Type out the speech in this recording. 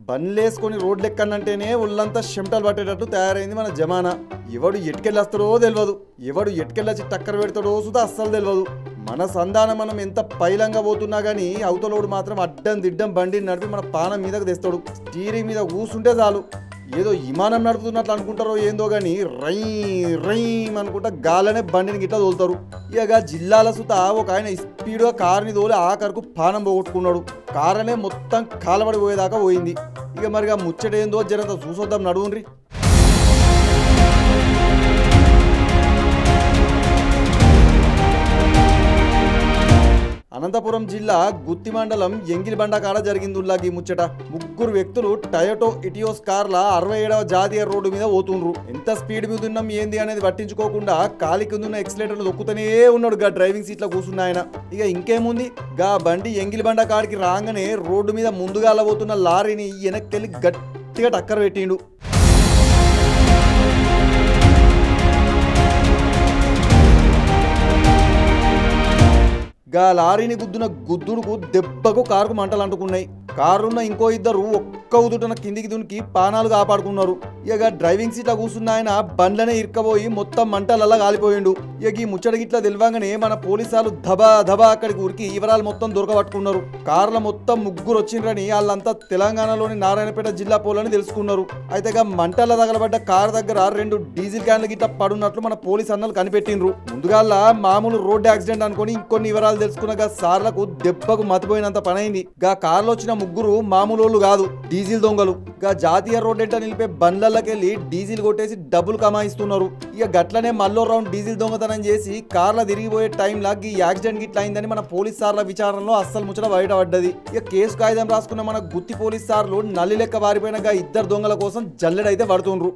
బండ్లేసుకొని రోడ్లు ఎక్కనంటేనే ఒళ్ళంతా చెమటలు పట్టేటట్టు తయారైంది మన జమానా. ఎవడు ఎటుకెళ్ళొస్తాడో తెలియదు, ఎవడు ఎటుకెళ్ళొచ్చి టక్కర పెడతాడో సుతా అస్సలు తెలియదు. మన సంధానం మనం ఎంత పైలంగా పోతున్నా గానీ అవతలోడు మాత్రం అడ్డం దిడ్డం బండిని నడిపి మన పానం మీదకు తెస్తాడు. స్టీరింగ్ మీద కూసుంటే చాలు ఏదో విమానం నడుపుతున్నట్లు అనుకుంటారో ఏందో గానీ రై రై అనుకుంటా గాలనే బండిని గిట్లా తోలుతారు. ఇక జిల్లాల సుత ఒక ఆయన స్పీడ్గా కారుని తోలి ఆఖరుకు పానం పోగొట్టుకున్నాడు. కారనే మొత్తం కాలబడిపోయేదాకా పోయింది. ఇక మరిగా ముచ్చటేందో జరంత చూసొద్దాం నడువుండ్రి. అనంతపురం జిల్లా గుత్తి మండలం ఎంగిలిబండ కాడ జరిగింది ముచ్చట. ముగ్గురు వ్యక్తులు టయోటో ఇటియోస్ కార్ల 67వ జాతీయ రోడ్డు మీద పోతుండ్రు. ఎంత స్పీడ్ మీద ఉన్నాం ఏంది అనేది పట్టించుకోకుండా కాలి కిందున్న ఎక్సిలేటర్లు దొక్కుతూనే ఉన్నాడు గా డ్రైవింగ్ సీట్లో కూర్చున్న ఆయన. ఇక ఇంకేముంది, గా బండి ఎంగిలిబండ కాడికి రాగానే రోడ్డు మీద ముందుగా పోతున్న లారీని వెనక్కెళ్ళి గట్టిగా టక్కర పెట్టిండు. గా లారీని గుద్దున గుద్దుడుకు దెబ్బకు కారుకు మంటలు అంటుకున్నాయి. కారున్న ఇంకో ఇద్దరు ఒక్క ఉదుటన కిందికి దునికి పానాలు కాపాడుకున్నారు. ఇక డ్రైవింగ్ సీట్లో కూర్చున్న ఆయన బండ్లనే ఇరుక్కబోయి మొత్తం మంటలలా కాలిపోయిండు. ఇక ఈ ముచ్చటగిట్లా తెలియగానే మన పోలీసాలు ధబా ధబా అక్కడికి ఉరికి వివరాలు మొత్తం దొరకబట్టుకున్నారు. కార్ల మొత్తం ముగ్గురు వచ్చిండ్రని వాళ్ళంతా తెలంగాణలోని నారాయణపేట జిల్లా పోలని తెలుసుకున్నారు. అయితే మంటల తగలబడ్డ కారు దగ్గర 2 డీజిల్ క్యాన్లు గిట్ట పడున్నట్లు మన పోలీస్ అన్నలు కనిపెట్టిండ్రు. ముందుగాల మామూలు రోడ్డు యాక్సిడెంట్ అనుకుని ఇంకొన్ని వివరాలు తెలుసుకున్న సార్లకు దెబ్బకు మతిపోయినంత పనైంది. గా కార్లో వచ్చిన ముగ్గురు మామూలు కాదు, డీజిల్ దొంగలు. గా జాతీయ రోడ్డెంట నిలిపే బండ్లకెళ్ళి డీజిల్ కొట్టేసి డబ్బులు కమాయిస్తున్నారు. ఇక గట్లనే మళ్ళో రౌండ్ డీజిల్ దొంగతనం చేసి కార్ల తిరిగిపోయే టైంలా ఈ యాక్సిడెంట్ గిట్ల అయిందని మన పోలీస్ సార్ల విచారణలో అస్సలు ముచ్చట బయటపడ్డది. ఇక కేసు కాగితం రాసుకున్న మన గుత్తి పోలీస్ సార్లు నల్లి లెక్క వారిపోయిన ఇద్దరు దొంగల కోసం జల్లెడైతే పడుతుండ్రు.